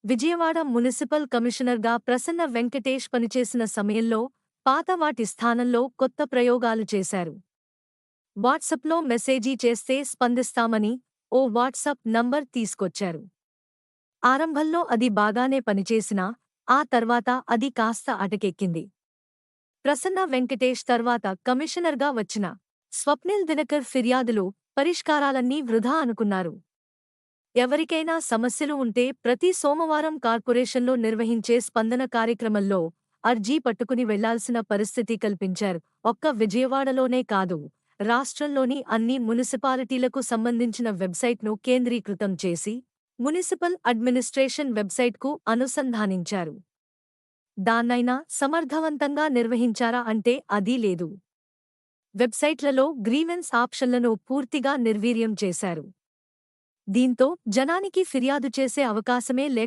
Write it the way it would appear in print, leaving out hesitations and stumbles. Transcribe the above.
Vijayawada municipal కమిషనర్గా ప్రసన్న వెంకటేష్ పనిచేసిన సమయంలో పాత వాటి స్థానంలో కొత్త ప్రయోగాలు చేశారు. వాట్సాప్లో మెసేజీ చేస్తే స్పందిస్తామని ఓ వాట్సాప్ నంబర్ తీసుకొచ్చారు. ఆరంభంలో అది బాగానే పనిచేసినా ఆ తర్వాత అది కాస్త అటకెక్కింది. ప్రసన్న వెంకటేష్ తర్వాత కమిషనర్గా వచ్చిన స్వప్నిల్ దినకర్ ఫిర్యాదులు, పరిష్కారాలన్నీ వృధా అనుకున్నారు. ఎవరికైనా సమస్యలు ఉంటే ప్రతి సోమవారం కార్పొరేషన్లో నిర్వహించే స్పందన కార్యక్రమంలో అర్జీ పట్టుకుని వెళ్లాల్సిన పరిస్థితి కల్పించారు. ఒక్క విజయవాడలోనే కాదు, రాష్ట్రంలోని అన్ని మున్సిపాలిటీలకు సంబంధించిన వెబ్సైట్ను కేంద్రీకృతం చేసి మునిసిపల్ అడ్మినిస్ట్రేషన్ వెబ్సైట్కు అనుసంధానించారు. దాన్నైనా సమర్థవంతంగా నిర్వహించారా అంటే అదీ లేదు. వెబ్సైట్లలో గ్రీవెన్స్ ఆప్షన్లను పూర్తిగా నిర్వీర్యం చేశారు. దీంతో జనానికి ఫిర్యాదు చేసే అవకాశమే లేకుండా